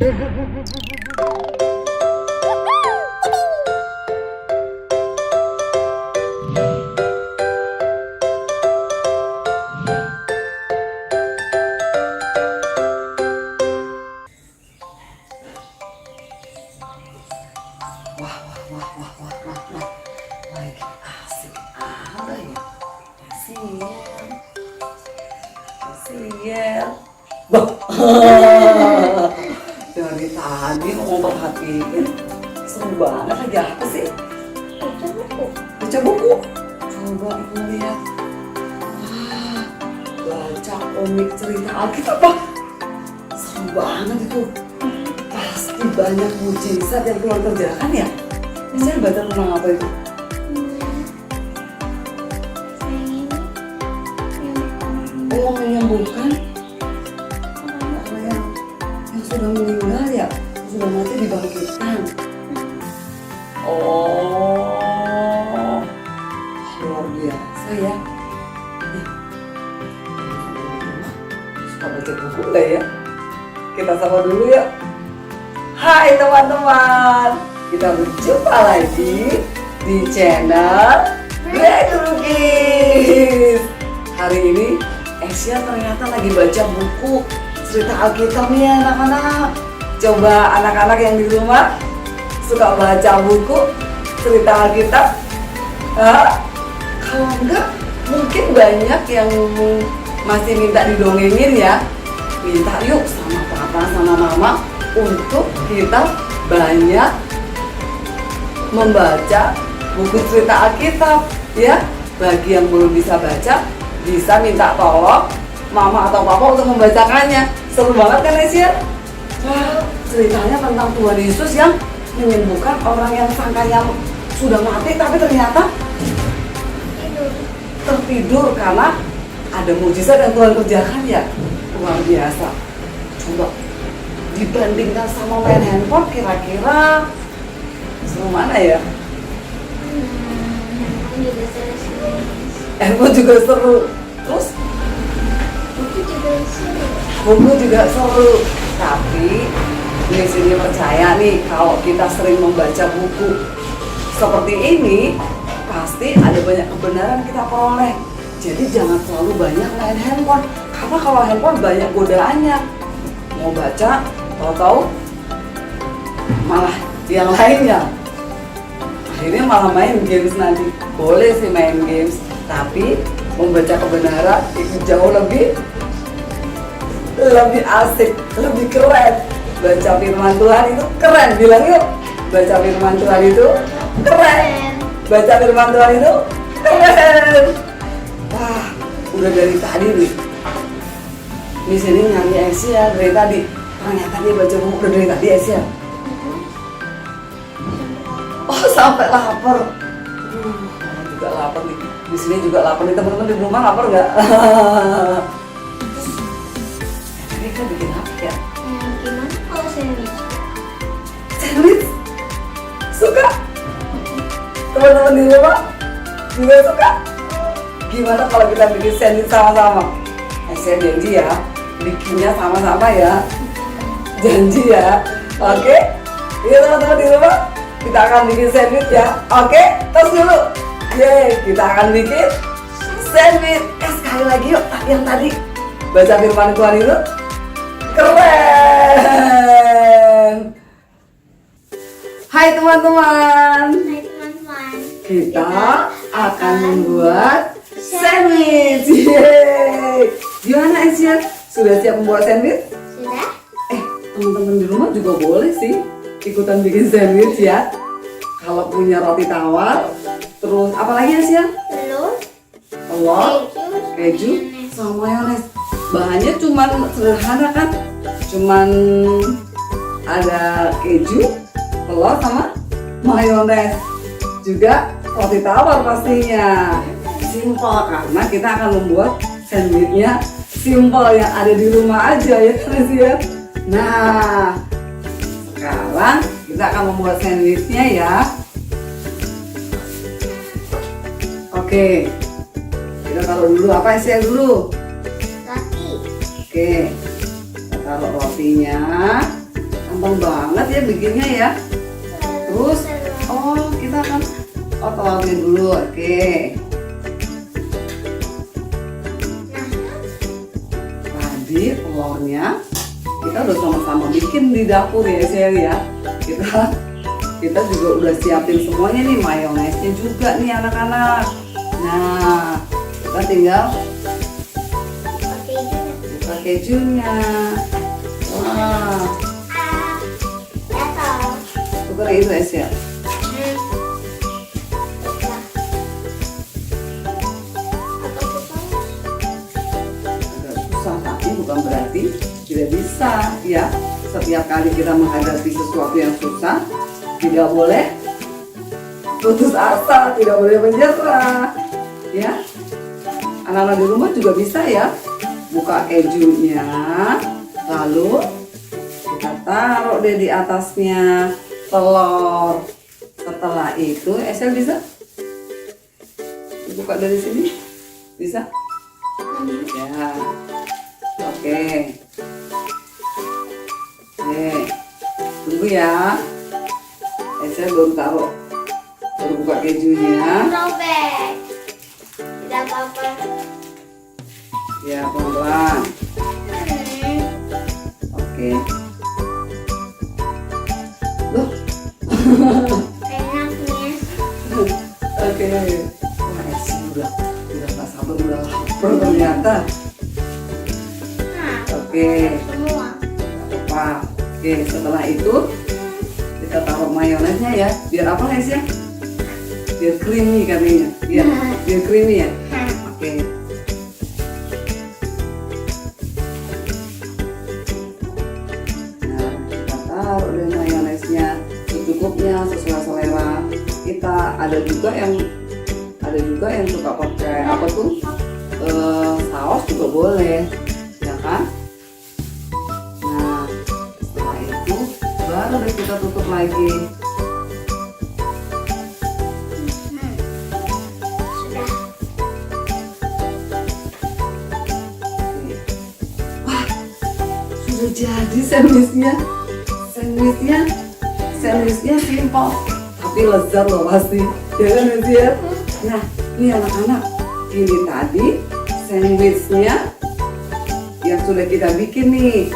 Lagi asik ada ya. Sial. Dari tadi mau perhatiin seru banget lagi apa sih? Baca buku. Coba ibu lihat. Wah, baca komik cerita Alkitab apa? Seru banget itu. Pasti banyak mujizat yang Tuhan kerjakan ya. Saya baca tentang apa itu? Oh, menyembuhkan orang yang sudah meninggal ya, sudah mati dibangkitkan. Oh, luar biasa ya. Suka baca buku lah ya. Kita sama dulu ya. Hai teman-teman, kita berjumpa lagi di channel Breakthrough Kids. Hari ini Asia ternyata lagi baca buku cerita Alkitab nih anak-anak. Coba anak-anak yang di rumah suka baca buku cerita Alkitab? Kalau enggak, mungkin banyak yang masih minta didongengin ya. Minta yuk sama papa sama mama untuk kita banyak membaca buku cerita Alkitab ya. Bagi yang belum bisa baca, bisa minta tolong mama atau papa untuk membacakannya. Seru banget kan Asia? Wah, ceritanya tentang Tuhan Yesus yang menyembuhkan orang yang sangkanya sudah mati tapi ternyata tertidur karena ada mujizat yang Tuhan kerjakan ya. Luar biasa. Coba dibandingkan sama main handphone, kira-kira seru mana ya? Handphone juga seru. Terus buku juga seru. Tapi di sini percaya nih, kalau kita sering membaca buku seperti ini, pasti ada banyak kebenaran kita peroleh. Jadi jangan terlalu banyak main handphone, karena kalau handphone banyak godaannya. Mau baca, tahu-tahu malah yang lainnya. Akhirnya malah main games nanti. Boleh sih main games, tapi membaca kebenaran itu jauh lebih asik, lebih keren. Baca firman Tuhan itu keren, bilang yuk. Baca firman Tuhan itu keren. Baca firman Tuhan itu keren. Wah, udah dari tadi nih. Di sini nyari Asia dari tadi. Ternyata dia baca buku udah dari tadi Asia. Oh, sampai lapar. Juga lapar nih. Di sini juga lapar nih, teman-teman di rumah lapar nggak? Ini kan bikin apa ya? Gimana kalau sandwich? Sandwich? Suka? Teman-teman di rumah juga suka? Gimana kalau kita bikin sandwich sama-sama? Saya janji ya, bikinnya sama-sama ya. Janji ya. Oke? Iya teman-teman di rumah, kita akan bikin sandwich ya. Oke? Tos dulu. Yeay, kita akan bikin sandwich. Sekali lagi yuk, yang tadi baca firman Tuhan itu keren. Hai teman-teman. Kita akan membuat sandwich. Yeay. Gimana Asia? Sudah siap membuat sandwich? Sudah? Teman-teman di rumah juga boleh sih ikutan bikin sandwich ya. Kalau punya roti tawar, terus apa lagi Asia? Telur, keju, sama mayones. Bahannya cuman sederhana kan? Cuman ada keju, telur sama mayones. Juga roti tawar pastinya. Simpel karena kita akan membuat sandwichnya simpel yang ada di rumah aja ya Asia. Nah, sekarang kita akan membuat sandwichnya ya. Oke, kita taruh dulu apa Asia dulu? Roti. Oke, kita taruh rotinya. Kan gampang banget ya bikinnya ya. Terus, kita akan telarin dulu, oke. Tadi telurnya kita udah sama-sama bikin di dapur ya Sel ya. Kita juga udah siapin semuanya nih, mayonesnya juga nih anak-anak. Nah, kita tinggal buka kejunya. Wah, bukan itu ya. Susah, tapi bukan berarti tidak bisa ya. Setiap kali kita menghadapi sesuatu yang susah, tidak boleh putus asa, tidak boleh menyerah ya. Anak-anak di rumah juga bisa ya, buka kejunya, lalu kita taruh deh di atasnya telur. Setelah itu Esel bisa buka dari sini, bisa ya. Oke, tunggu ya. Esel baru buka kejunya. Robek. Tidak apa-apa. Ya, pelan-pelan. Oke. Loh. Enaknya. Oke. Wah, Esel udah gak sabar, udah lapar ternyata. Oke. Semua. Apa? Oke, setelah itu kita taruh mayonesnya ya. Biar apa guys ya? Biar creamy katanya. Biar creamy ya. Oke. Nah, kita taruh deh mayonesnya secukupnya sesuai selera. Kita ada juga yang suka pakai apa tuh? Saus juga boleh, ya kan? Nah, setelah itu baru deh kita tutup lagi. Sudah. Wah, sudah jadi sandwichnya. Sandwichnya simpel tapi lezat loh pasti, ya kan ya? Nah, ini anak-anak, ini tadi sandwichnya yang sudah kita bikin nih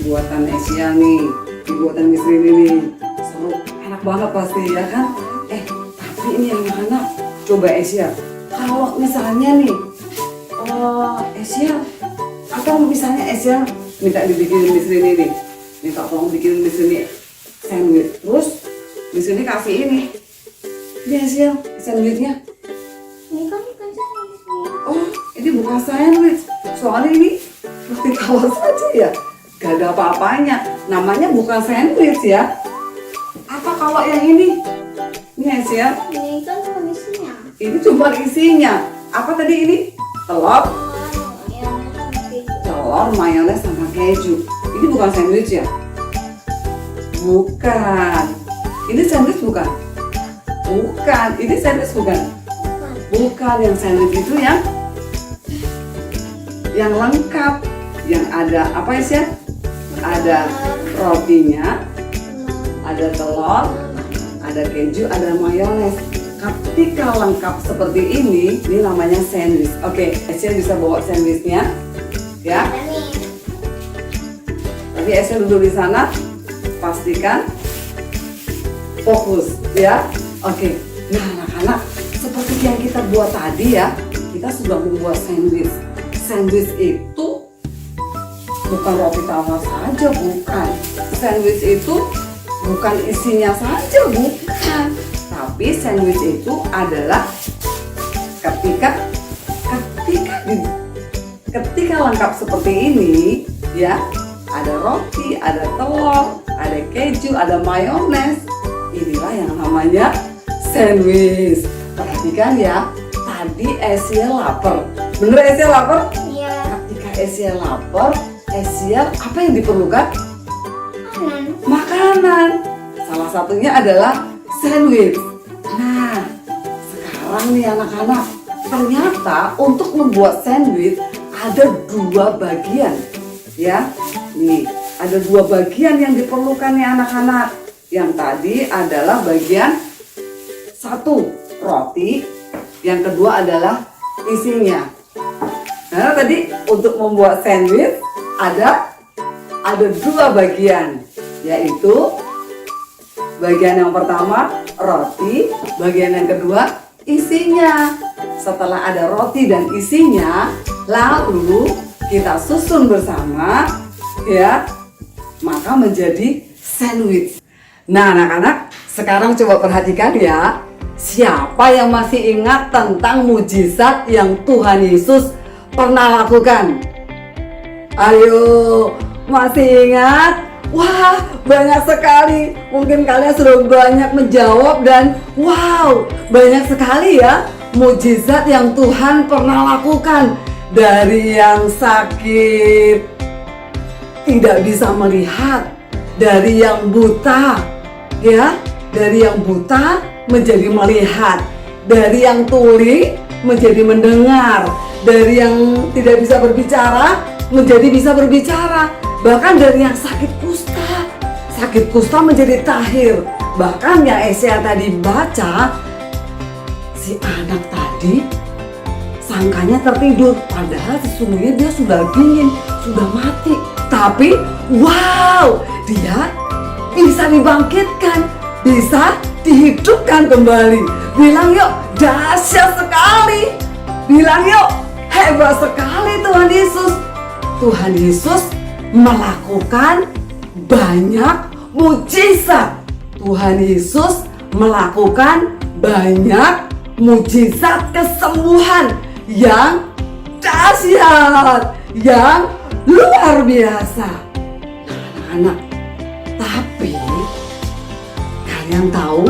buatan Asia nih, buatan Miss Rini nih. Seru, enak banget pasti ya kan? Tapi ini anak-anak, coba Asia, kalau misalnya nih Asia, atau misalnya Asia minta dibikinin Miss Rini nih, minta tolong bikinin Miss Rini sandwich, terus Miss Rini kasih ini Asia sandwichnya. Ini kan bukan sandwich. Oh, ini bukan sandwich, soalnya ini roti tawar saja ya, gak ada apa-apanya, namanya bukan sandwich ya. Apa kalau yang ini? Ini Asia, Ini kan kondisinya. ini cuma isinya apa tadi ini? Telur, mayones sama keju. Ini bukan sandwich ya? Bukan. Ini sandwich bukan? Bukan. Ini sandwich bukan? Bukan. Yang sandwich itu yang lengkap, yang ada apa ya? Ada rotinya, ada telur, ada keju, ada mayones. Ketika lengkap seperti ini namanya sandwich. Oke, Esya bisa bawa sandwichnya, ya. Tapi Esya duduk di sana, pastikan fokus, ya. Oke. Nah, anak-anak, seperti yang kita buat tadi ya, kita sudah membuat sandwich. Sandwich itu bukan roti tawar saja, bukan. Sandwich itu bukan isinya saja, bukan. Tapi sandwich itu adalah ketika lengkap seperti ini, ya. Ada roti, ada telur, ada keju, ada mayones. Inilah yang namanya sandwich. Perhatikan ya, tadi Esya lapar. Bener Esya lapar? Iya. Ketika Esya lapar, Esya apa yang diperlukan? Makanan. Salah satunya adalah sandwich. Nah, sekarang nih anak-anak, ternyata untuk membuat sandwich ada dua bagian, ya. Nih, ada dua bagian yang diperlukan nih anak-anak. Yang tadi adalah bagian satu, roti. Yang kedua adalah isinya. Nah, tadi untuk membuat sandwich ada dua bagian, yaitu bagian yang pertama roti, bagian yang kedua isinya. Setelah ada roti dan isinya, lalu kita susun bersama, ya, maka menjadi sandwich. Nah, anak-anak, sekarang coba perhatikan ya, siapa yang masih ingat tentang mujizat yang Tuhan Yesus pernah lakukan? Ayo, masih ingat? Wah, banyak sekali. Mungkin kalian sudah banyak menjawab dan wow, banyak sekali ya mujizat yang Tuhan pernah lakukan. Dari yang sakit tidak bisa melihat, dari yang buta, ya, dari yang buta menjadi melihat, dari yang tuli menjadi mendengar, dari yang tidak bisa berbicara menjadi bisa berbicara, bahkan dari yang sakit kusta menjadi tahir. Bahkan yang Yesaya tadi baca, si anak tadi sangkanya tertidur, padahal sesungguhnya dia sudah dingin, sudah mati. Tapi wow, dia bisa dibangkitkan, bisa dihidupkan kembali. Bilang yuk, dahsyat sekali. Bilang yuk, hebat sekali Tuhan Yesus. Tuhan Yesus melakukan banyak mujizat. Tuhan Yesus melakukan banyak mujizat kesembuhan yang dahsyat, yang luar biasa. Anak-anak, tapi kalian tahu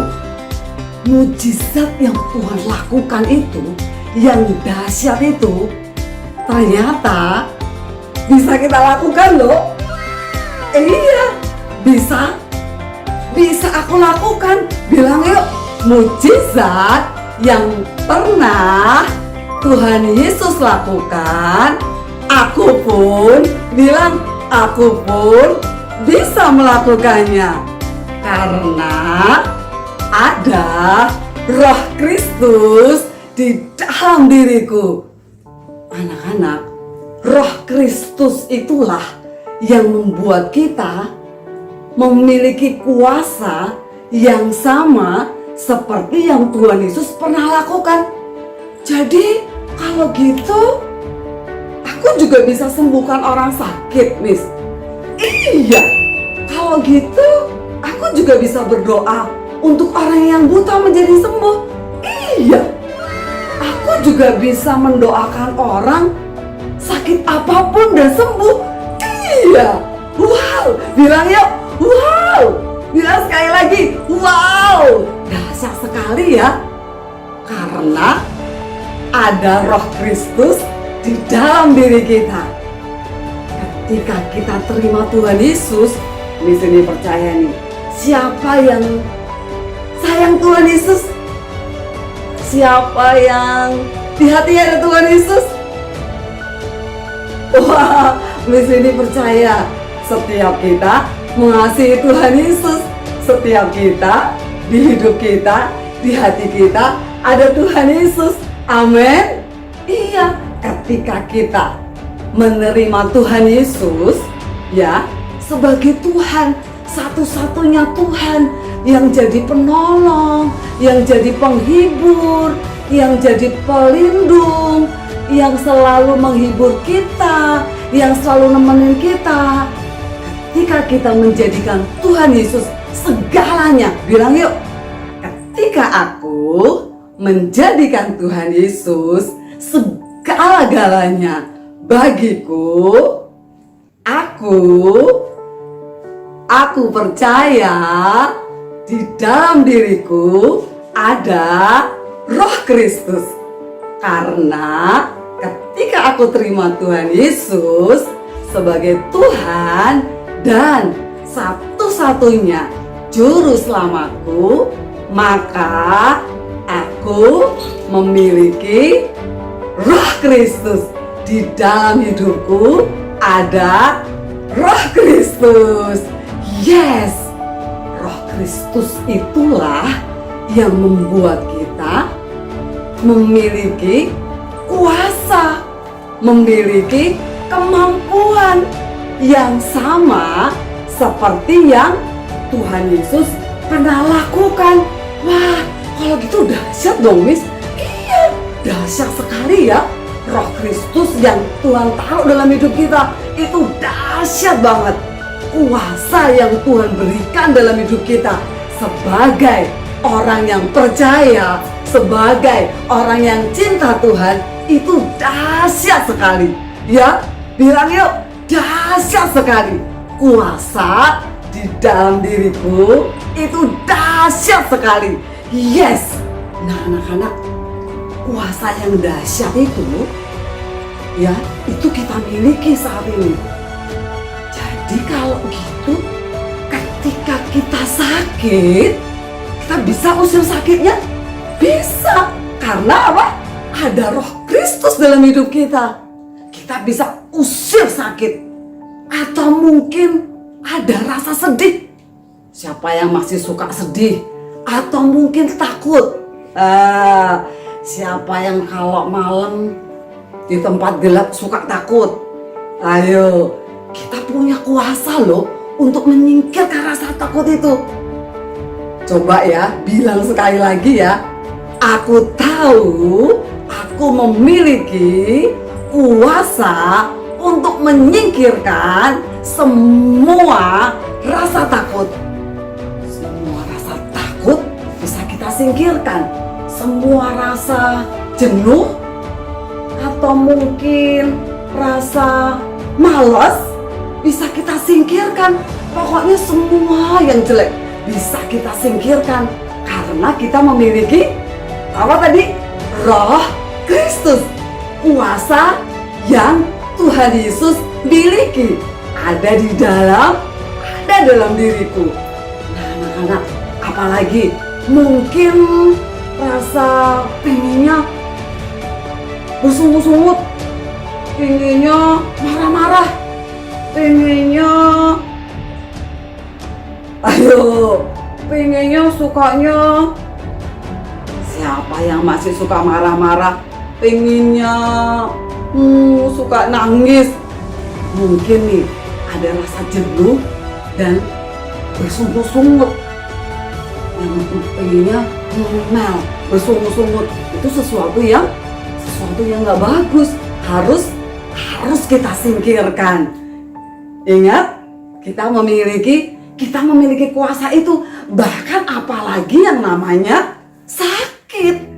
mujizat yang Tuhan lakukan itu, yang dahsyat itu, ternyata bisa kita lakukan loh. Iya, bisa aku lakukan. Bilang yuk, mujizat yang pernah Tuhan Yesus lakukan, aku pun bisa melakukannya. Karena ada Roh Kristus di dalam diriku. Anak-anak, Roh Kristus itulah yang membuat kita memiliki kuasa yang sama seperti yang Tuhan Yesus pernah lakukan. Jadi kalau gitu, aku juga bisa sembuhkan orang sakit, Miss. Iya, kalau gitu aku juga bisa berdoa untuk orang yang buta menjadi sembuh. Iya, aku juga bisa mendoakan orang sakit apapun dan sembuh. Iya, wow, bilang yuk, wow, bilang sekali lagi, wow, dahsyat sekali ya. Karena ada Roh Kristus di dalam diri kita. Ketika kita terima Tuhan Yesus, di sini percaya nih, siapa yang sayang Tuhan Yesus? Siapa yang di hatinya ada Tuhan Yesus? Wah, di sini percaya setiap kita mengasihi Tuhan Yesus. Setiap kita, di hidup kita, di hati kita ada Tuhan Yesus. Amin. Iya, ketika kita menerima Tuhan Yesus, ya, sebagai Tuhan, satu-satunya Tuhan yang jadi penolong, yang jadi penghibur, yang jadi pelindung, yang selalu menghibur kita, yang selalu nemenin kita. Ketika kita menjadikan Tuhan Yesus segalanya, bilang yuk, ketika aku menjadikan Tuhan Yesus segala-galanya bagiku, aku percaya di dalam diriku ada Roh Kristus. Karena ketika aku terima Tuhan Yesus sebagai Tuhan dan satu-satunya juru selamatku, maka aku memiliki Roh Kristus di dalam hidupku. Ada Roh Kristus. Yes, Roh Kristus itulah yang membuat kita memiliki kuasa, memiliki kemampuan yang sama seperti yang Tuhan Yesus pernah lakukan. Wah, kalau gitu dahsyat dong, Miss. Iya, dahsyat sekali ya. Roh Kristus yang Tuhan taruh dalam hidup kita itu dahsyat banget. Kuasa yang Tuhan berikan dalam hidup kita sebagai orang yang percaya, sebagai orang yang cinta Tuhan, itu dahsyat sekali. Ya, bilang yuk, dahsyat sekali. Kuasa di dalam diriku itu dahsyat sekali. Yes. Nah, anak-anak, kuasa yang dahsyat itu, ya, itu kita miliki saat ini. Jadi kalau gitu, ketika kita sakit, kita bisa usir sakitnya? Bisa. Karena apa? Ada Roh Kristus dalam hidup kita. Kita bisa usir sakit. Atau mungkin ada rasa sedih. Siapa yang masih suka sedih? Atau mungkin takut? Siapa yang kalau malam di tempat gelap suka takut? Ayo, kita punya kuasa loh untuk menyingkirkan rasa takut itu. Coba ya, bilang sekali lagi ya. Aku tahu aku memiliki kuasa untuk menyingkirkan semua rasa takut. Semua rasa takut bisa kita singkirkan. Semua rasa jenuh atau mungkin rasa malas bisa kita singkirkan. Pokoknya semua yang jelek bisa kita singkirkan karena kita memiliki apa tadi? Roh Kristus. Kuasa yang Tuhan Yesus miliki ada dalam diriku. Nah, anak-anak, apalagi mungkin rasa pengennya bersungut-sungut, pengennya marah-marah, pengennya sukanya. Siapa yang masih suka marah-marah, pengennya suka nangis. Mungkin nih ada rasa jenuh dan bersungut-sungut. Yang pengennya ngomel, bersungut-sungut. Itu sesuatu yang nggak bagus. Harus kita singkirkan. Ingat, kita memiliki kuasa itu. Bahkan apalagi yang namanya sakit.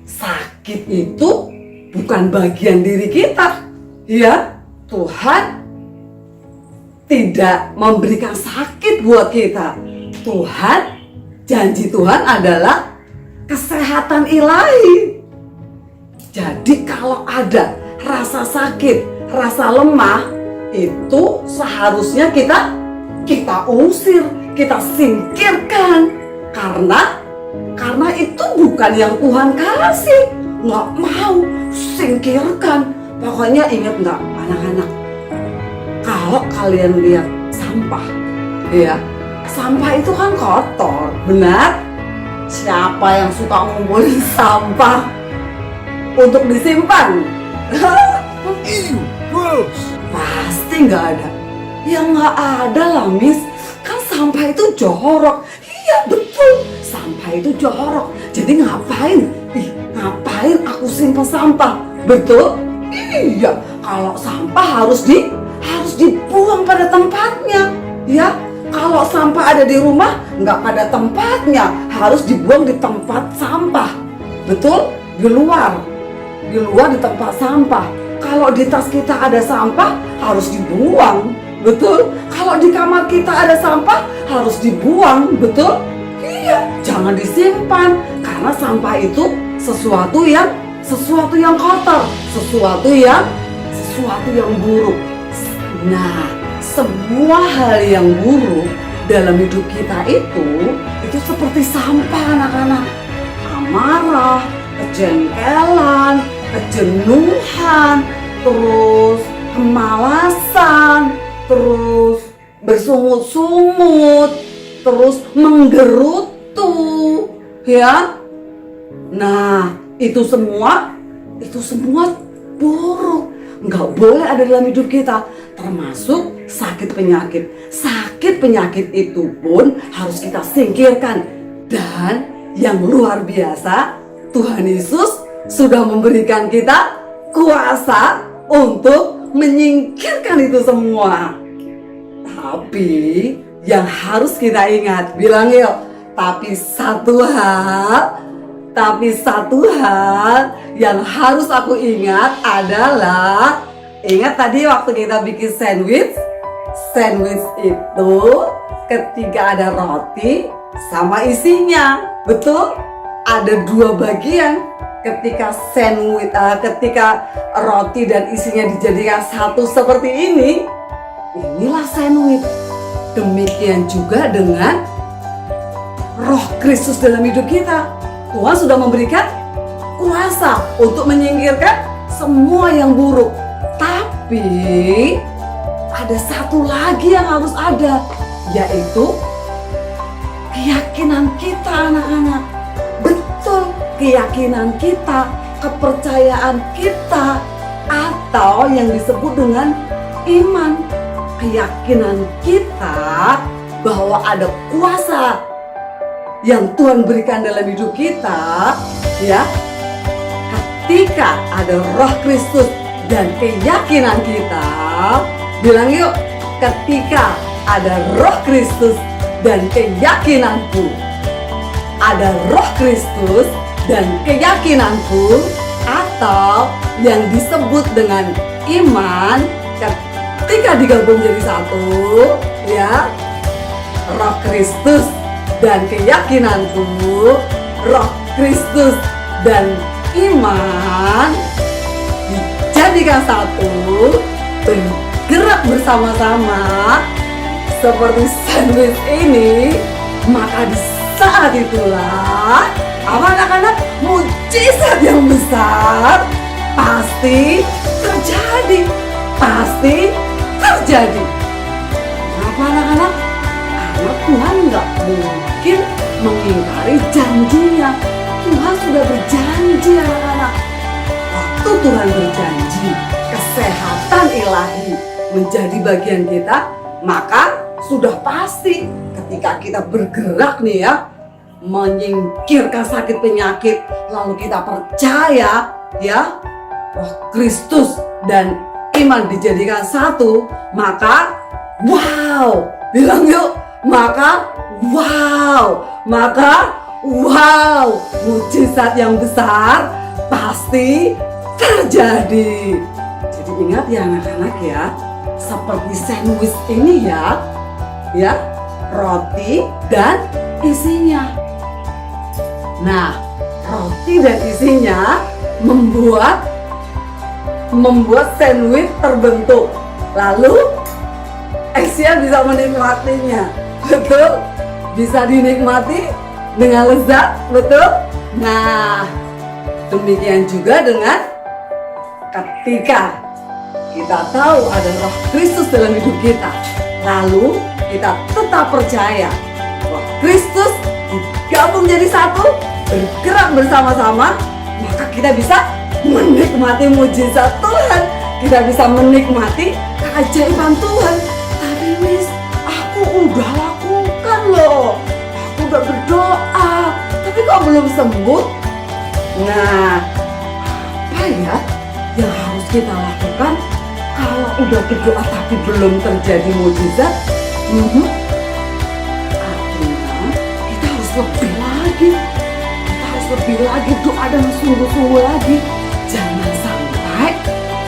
Sakit itu bukan bagian diri kita. Ya, Tuhan tidak memberikan sakit buat kita. Janji Tuhan adalah kesehatan ilahi. Jadi kalau ada rasa sakit, rasa lemah, itu seharusnya kita usir, kita singkirkan. Karena itu bukan yang Tuhan kasih. Nggak mau, singkirkan. Pokoknya ingat nggak anak-anak, kalau kalian lihat sampah, ya, sampah itu kan kotor, benar? Siapa yang suka ngumpulin sampah untuk disimpan? Pasti nggak ada. Ya nggak ada lah, Miss. Kan sampah itu jorok. Iya betul, sampah itu jorok. Jadi ngapain aku simpan sampah? Betul? Iya. Kalau sampah harus dibuang pada tempatnya. Ya. Kalau sampah ada di rumah nggak pada tempatnya, harus dibuang di tempat sampah. Betul? Di luar di tempat sampah. Kalau di tas kita ada sampah, harus dibuang. Betul? Kalau di kamar kita ada sampah, harus dibuang. Betul? Iya, jangan disimpan. Karena sampah itu sesuatu yang kotor, sesuatu yang buruk. Nah, semua hal yang buruk dalam hidup kita itu seperti sampah, anak-anak. Amarah, kejengkelan, kejenuhan, terus kemalasan, terus bersungut-sungut, terus menggerutu, ya. Nah, itu semua buruk. Nggak boleh ada dalam hidup kita, termasuk sakit penyakit. Sakit penyakit itu pun harus kita singkirkan. Dan yang luar biasa, Tuhan Yesus sudah memberikan kita kuasa untuk menyingkirkan itu semua. Tapi yang harus kita ingat, bilang yuk, tapi satu hal yang harus aku ingat adalah, ingat tadi waktu kita bikin sandwich itu ketika ada roti sama isinya, betul? Ada dua bagian. Ketika roti dan isinya dijadikan satu seperti ini, inilah sandwich. Demikian juga dengan Roh Kristus dalam hidup kita. Tuhan sudah memberikan kuasa untuk menyingkirkan semua yang buruk. Tapi ada satu lagi yang harus ada, yaitu keyakinan kita, anak-anak. Betul, keyakinan kita, kepercayaan kita, atau yang disebut dengan iman. Keyakinan kita bahwa ada kuasa yang Tuhan berikan dalam hidup kita, ya. Ketika ada Roh Kristus dan keyakinan kita, bilang yuk, ketika ada Roh Kristus dan keyakinanku, ada Roh Kristus dan keyakinanku, atau yang disebut dengan iman, ketika digabung jadi satu, ya, Roh Kristus dan keyakinanku, Roh Kristus dan iman dijadikan satu, bergerak bersama-sama seperti sandwich ini. Maka di saat itulah, apa anak-anak, mujizat yang besar pasti terjadi. Kenapa anak-anak? Karena Tuhan nggak mungkin mengingkari janjinya. Tuhan sudah berjanji, anak-anak. Waktu Tuhan berjanji kesehatan ilahi menjadi bagian kita, maka sudah pasti ketika kita bergerak nih ya, menyingkirkan sakit penyakit, lalu kita percaya ya, Roh Kristus dan iman dijadikan satu, maka wow, bilang yuk, maka wow, mujizat yang besar pasti terjadi. Jadi ingat ya anak-anak ya, seperti sandwich ini ya, roti dan isinya. Nah, roti dan isinya membuat sandwich terbentuk. Lalu Asia bisa menikmatinya, betul? Bisa dinikmati dengan lezat, betul? Nah, demikian juga dengan ketika kita tahu ada Roh Kristus dalam hidup kita, lalu kita tetap percaya Roh Kristus digabung jadi satu, bergerak bersama-sama, maka kita bisa menikmati mujizat Tuhan, kita bisa menikmati keajaiban Tuhan. Tapi Miss, aku udah lakukan loh, aku udah berdoa, tapi kok belum sembuh? Nah, apa ya yang harus kita lakukan kalau udah berdoa tapi belum terjadi mujizat? Artinya kita harus lebih lagi doa dan sungguh-sungguh lagi. Jangan sampai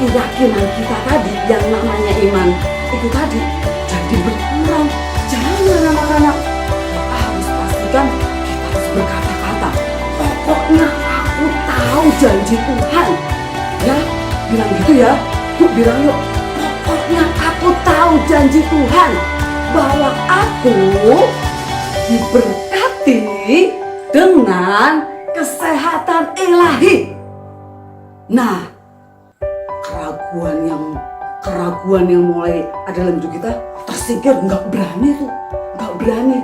keyakinan kita tadi yang namanya iman itu tadi jadi berkurang. Jangan anak-anak, kita harus pastikan kita harus berkata-kata, pokoknya aku tahu janji Tuhan, ya, bilang gitu ya. Yuk bilang yuk, pokoknya aku tahu janji Tuhan bahwa aku diberkati dengan kesehatan ilahi. Nah, keraguan yang mulai ada dalam hidup kita tersingkir. Nggak berani tuh, nggak berani.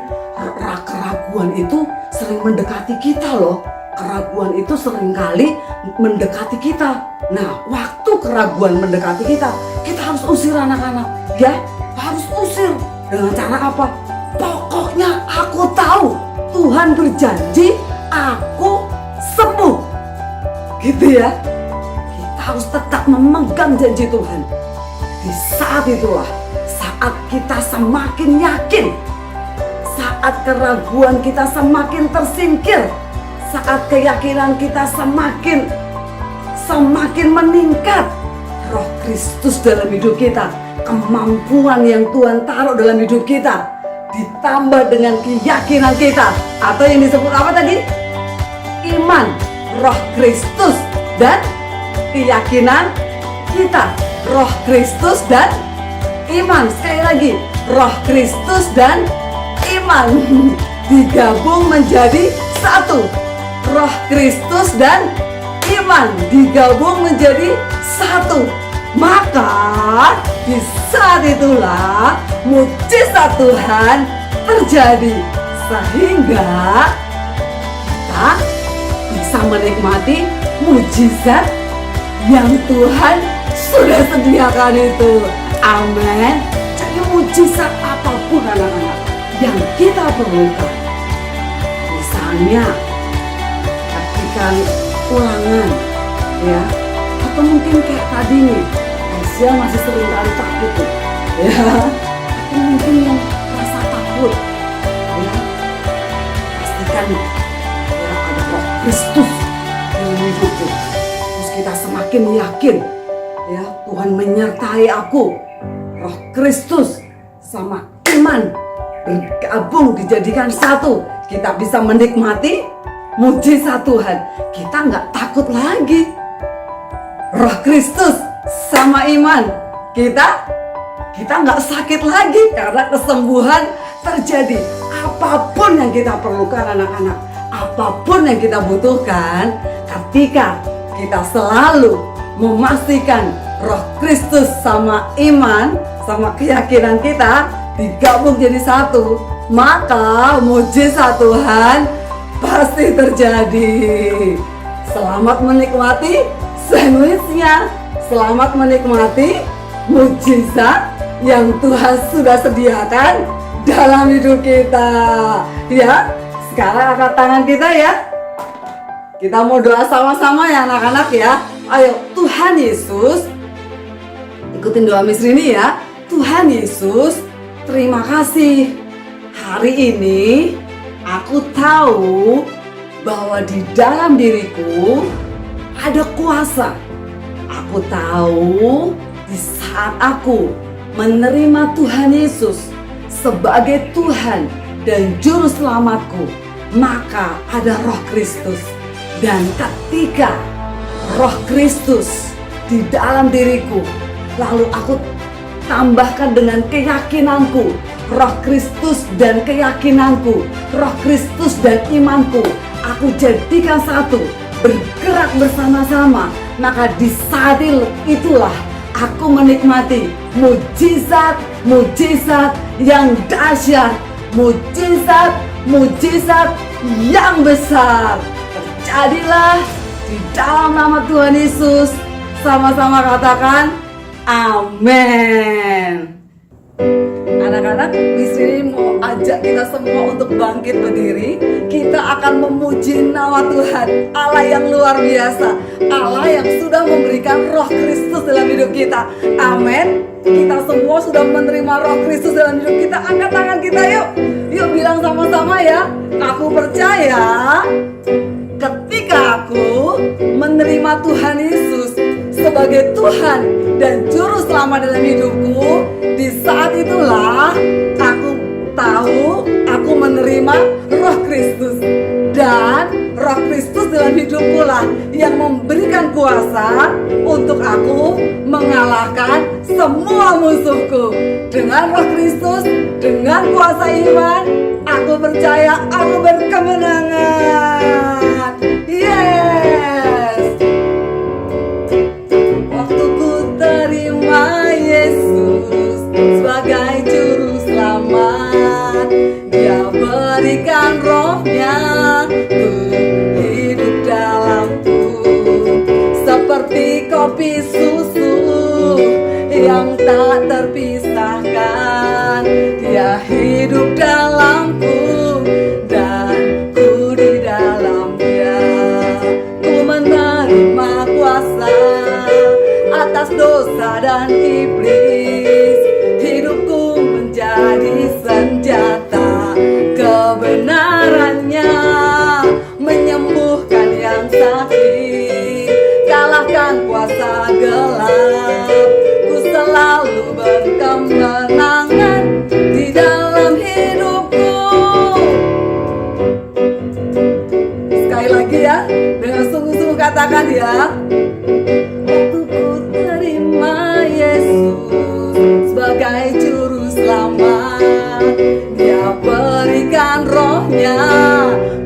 Keraguan itu sering mendekati kita loh. Keraguan itu seringkali mendekati kita. Nah, waktu keraguan mendekati kita, kita harus usir anak-anak, ya, harus usir. Dengan cara apa? Pokoknya aku tahu Tuhan berjanji aku sembuh, gitu ya. Kita harus tetap memegang janji Tuhan. Di saat itulah, saat kita semakin yakin, saat keraguan kita semakin tersingkir, saat keyakinan kita semakin meningkat, Roh Kristus dalam hidup kita, kemampuan yang Tuhan taruh dalam hidup kita, ditambah dengan keyakinan kita, atau yang disebut apa tadi? Iman, Roh Kristus dan keyakinan kita. Roh Kristus dan iman. Sekali lagi, Roh Kristus dan iman digabung menjadi satu. Roh Kristus dan iman digabung menjadi satu. Maka di saat itulah mujizat Tuhan terjadi, sehingga kita bisa menikmati mujizat yang Tuhan sudah sediakan itu. Amin. Jadi mujizat apapun anak-anak yang kita perlukan, misalnya ketika ulangan, ya, atau mungkin kayak tadi nih, Asia masih sering kali takut tuh, ya, atau mungkin yang rasa takut, ya, pastikan ya ada Roh Kristus yang hidup tuh. Terus kita semakin yakin, ya, Tuhan menyertai aku. Roh Kristus sama iman bergabung dijadikan satu. Kita bisa menikmati mujizat Tuhan. Kita nggak takut lagi. Roh Kristus sama iman, kita nggak sakit lagi karena kesembuhan terjadi. Apapun yang kita perlukan anak-anak, apapun yang kita butuhkan, ketika kita selalu memastikan Roh Kristus sama iman, sama keyakinan kita digabung jadi satu, maka mujizat Tuhan pasti terjadi. Selamat menikmati sandwichnya, selamat menikmati mujizat yang Tuhan sudah sediakan dalam hidup kita. Ya, sekarang angkat tangan kita ya. Kita mau doa sama-sama ya anak-anak ya. Ayo, Tuhan Yesus, ikutin doa Miss Rini ya. Tuhan Yesus, terima kasih. Hari ini aku tahu bahwa di dalam diriku ada kuasa. Aku tahu di saat aku menerima Tuhan Yesus sebagai Tuhan dan Juru Selamatku, maka ada Roh Kristus. Dan ketika Roh Kristus di dalam diriku, lalu aku tambahkan dengan keyakinanku, Roh Kristus dan keyakinanku, Roh Kristus dan imanku, aku jadikan satu, bergerak bersama-sama. Maka di saat itulah aku menikmati mujizat yang dahsyat, mujizat yang besar. Terjadilah di dalam nama Tuhan Yesus. Sama-sama katakan amin. Anak-anak, Miss Rini mau ajak kita semua untuk bangkit berdiri. Kita akan memuji nama Tuhan, Allah yang luar biasa, Allah yang sudah memberikan Roh Kristus dalam hidup kita. Amin. Kita semua sudah menerima Roh Kristus dalam hidup kita. Angkat tangan kita yuk. Yuk bilang sama-sama ya. Aku percaya ketika aku menerima Tuhan Yesus sebagai Tuhan dan Juru Selamat dalam hidupku, di saat itulah aku tahu aku menerima Roh Kristus. Dan Roh Kristus dalam hidupku lah yang memberikan kuasa untuk aku mengalahkan semua musuhku. Dengan Roh Kristus, dengan kuasa iman, aku percaya aku berkemenangan. Yes. Waktu ku terima Yesus Dia hidup dalamku dan ku di dalam Dia. Ku menerima kuasa atas dosa dan iblis. Hidupku menjadi senjata kebenarannya, menyembuhkan yang sakit, kalahkan kuasa gelap. Ku selalu berkemenangan di dalam hidupku. Sekali lagi ya, dengan sungguh-sungguh katakan ya. Waktu ku terima Yesus sebagai juru selamat, Dia berikan rohnya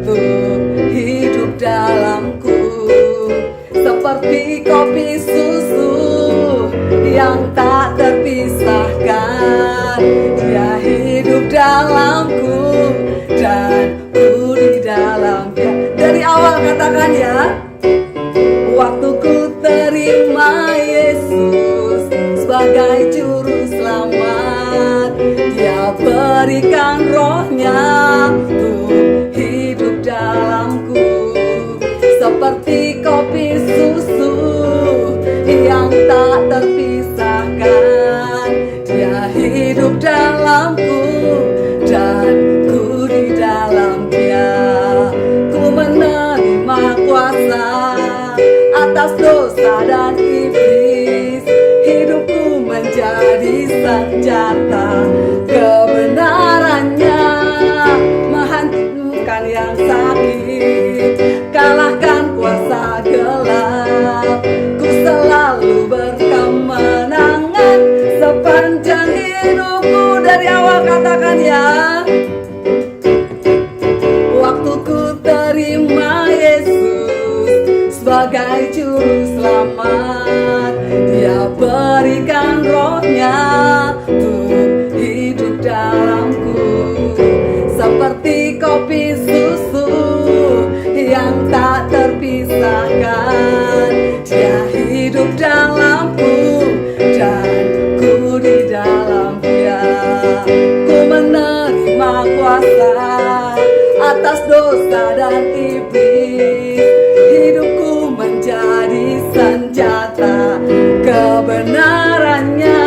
untuk hidup dalamku. Seperti kopi susu yang tak terpisahkan, Dia hidup dalamku dan ku di dalam Dia. Dari awal katakan ya. Waktu ku terima Yesus sebagai juru selamat, Dia berikan rohnya untuk hidup dalamku. Seperti kopi susu yang tak terpisahkan, Dia hidup dalamku dan ku di dalam Dia. Ku menerima kuasa atas dosa dan iblis. Hidupku menjadi senjata kebenarannya, menghancurkan yang sakit, kalahkan kuasa gelap. Ku selalu berkemenangan sepanjang hidupku. Dari awal katakan ya. Waktu ku terima Yesus sebagai juru selamat, Dia berikan rohnya untuk hidup dalamku. Seperti kopi susu yang tak terpisahkan, Dia hidup dalamku dan ku di dalam Dia. Ku menerima kuasa atas dosa dan iblis. Hidupku menjadi senjata kebenarannya,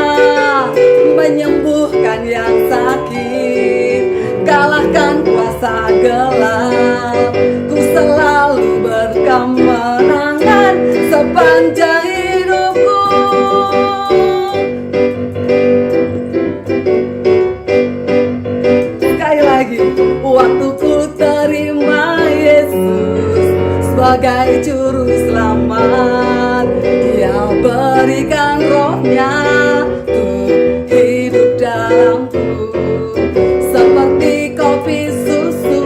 menyembuhkan yang sakit, kalahkan kuasa gelap. Ku selalu berkemenangan sepanjang hidupku. Sekali lagi. Waktu ku terima Yesus sebagai juru selamat, Dia berikan rohnya untuk hidup dalamku. Seperti kopi susu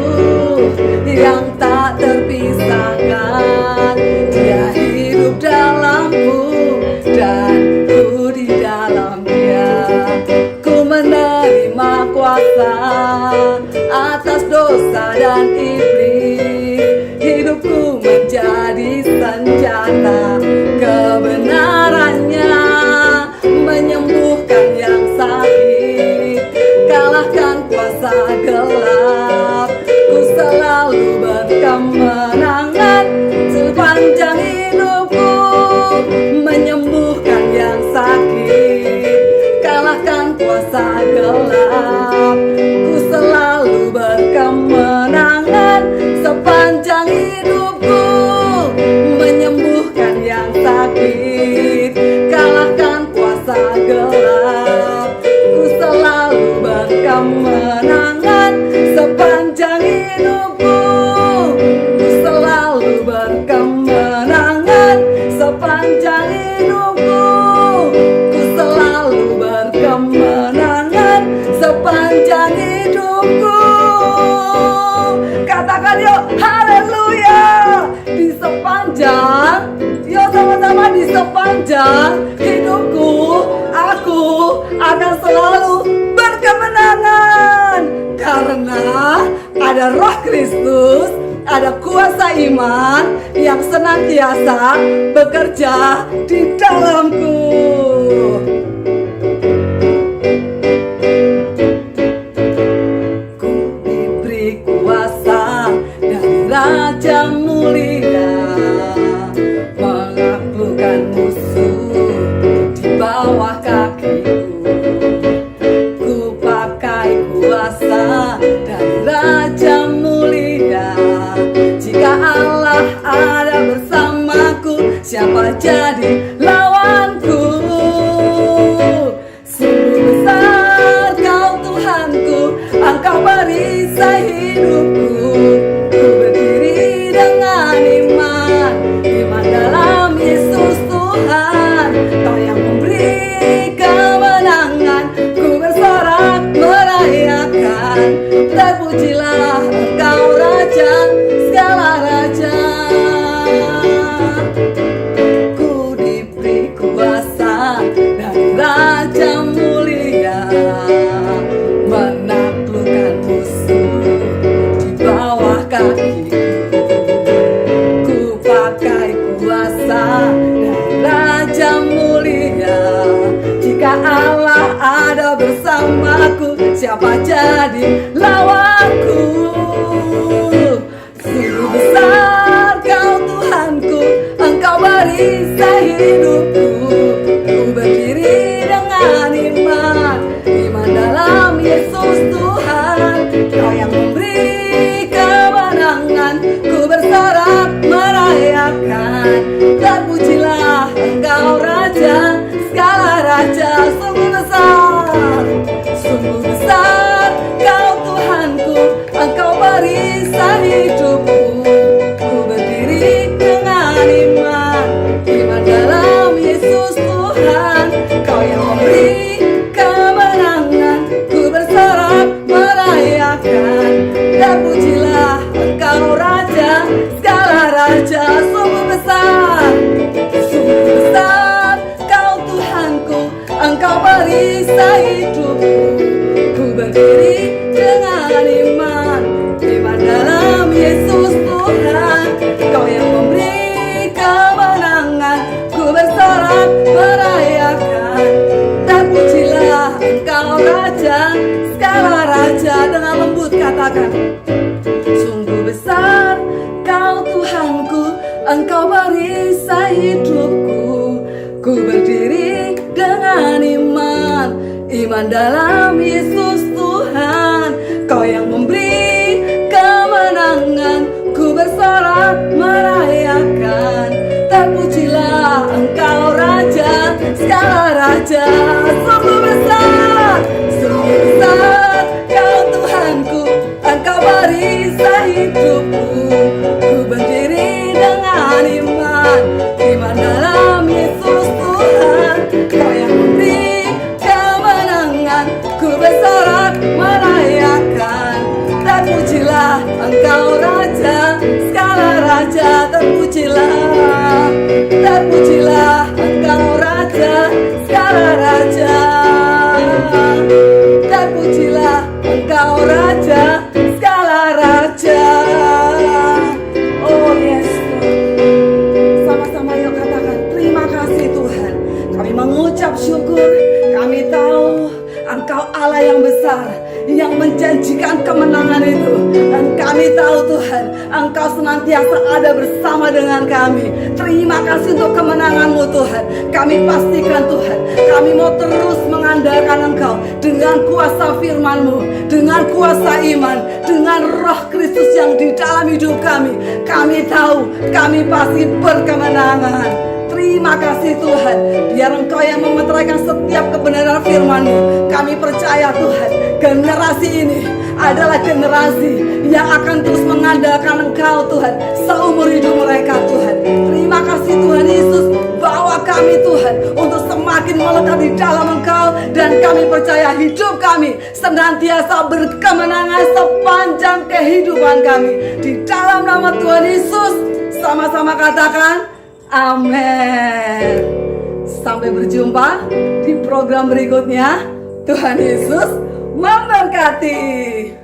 yang tak terpisahkan, Dia hidup dalamku dan ku di dalam Dia. Ku menerima kuasa atas dosa dan iblis. Hidupku menjadi senjata kebenarannya, menyembuhkan yang sakit, kalahkan kuasa gelap. Ku selalu berkemenangan sepanjang hidupku, menyembuhkan yang sakit, kalahkan kuasa gelap. Ku selalu berkemenangan sepanjang hidupku, menyembuhkan yang sakit, kalahkan kuasa gelap. Ku selalu berkemenangan sepanjang hidupku. Ku selalu berkemenangan sepanjang hidupku. Ku selalu berkemenangan sepanjang hidupku. Katakan yuk, haleluya. Di sepanjang, yuk sama-sama, di sepanjang hidupku, aku akan selalu berkemenangan. Karena ada Roh Kristus, ada kuasa iman yang senantiasa bekerja di dalamku. kuasa dari Raja mulia. Jika Allah ada bersamaku, siapa jadi lawanku? Sungguh besar Kau Tuhanku, Engkau perisai hidupku. Ku berdiri dengan iman, iman dalam Yesus Tuhan. Kau yang memberi kemenangan, ku bersorak merayakan. Terpujilah Engkau Raja, segala raja. Ku diberi kuasa dari Raja mulia, menaklukkan musuh di bawah kakiku. Ku pakai kuasa dari Raja mulia. Jika Allah ada bersamaku, siapa jadi lawanku? Sungguh besar Kau Tuhanku, Engkau perisai hidupku. Ku berdiri dengan iman, iman dalam Yesus Tuhan. Kau yang memberi kemenangan, ku bersorak merayakan. Terpujilah Engkau Raja, segala raja. Sungguh besar, sungguh besar Kau Tuhanku, Engkau perisai hidupku. Ku berdiri dengan iman, iman dalam Yesus Tuhan. Kau yang memberi kemenangan, ku bersorak merayakan. Terpujilah Engkau Raja, segala raja. Sungguh besar, sungguh besar Kau Tuhanku, Engkau perisai hidupku. Ku berdiri dengan iman, iman dalam Yesus Tuhan. Kau yang memberi kemenangan, ku bersorak merayakan. Terpujilah Engkau Raja, segala raja. Dengan lembut katakan, sungguh besar Kau Tuhanku, Engkau perisai hidupku. Ku berdiri dengan iman, iman dalam Yesus Tuhan. Kau yang memberi kemenangan, ku bersorak merayakan. Terpujilah Engkau Raja, segala raja. Sungguh besar Kau Tuhanku, Engkau perisai hidupku. Ku berdiri dengan iman, iman dalam Yesus Tuhan. Kau yang memberi kemenangan, ku bersorak merayakan. Terpujilah Engkau Raja, segala raja. Terpujilah, terpujilah Engkau Raja, segala raja. Terpujilah Engkau Raja, segala raja. Oh yes Tuhan. Sama-sama yuk katakan, terima kasih Tuhan. Kami mengucap syukur. Kami tahu Engkau Allah yang besar, yang menjanjikan kemenangan itu. Dan kami tahu Tuhan, Engkau senantiasa ada bersama dengan kami. Terima kasih untuk kemenangan-Mu Tuhan. Kami pastikan Tuhan, kami mau terus mengandalkan Engkau dengan kuasa firman-Mu, dengan kuasa iman, dengan Roh Kristus yang di dalam hidup kami. Kami tahu kami pasti berkemenangan. Terima kasih Tuhan, biar Engkau yang memeteraikan setiap kebenaran firman-Mu. Kami percaya Tuhan, generasi ini adalah generasi yang akan terus mengandalkan Engkau Tuhan seumur hidup mereka Tuhan. Terima kasih Tuhan Yesus, bawa kami Tuhan untuk semakin melekat di dalam Engkau. Dan kami percaya hidup kami senantiasa berkemenangan sepanjang kehidupan kami. Di dalam nama Tuhan Yesus, sama-sama katakan amin. Sampai berjumpa di program berikutnya. Tuhan Yesus memberkati.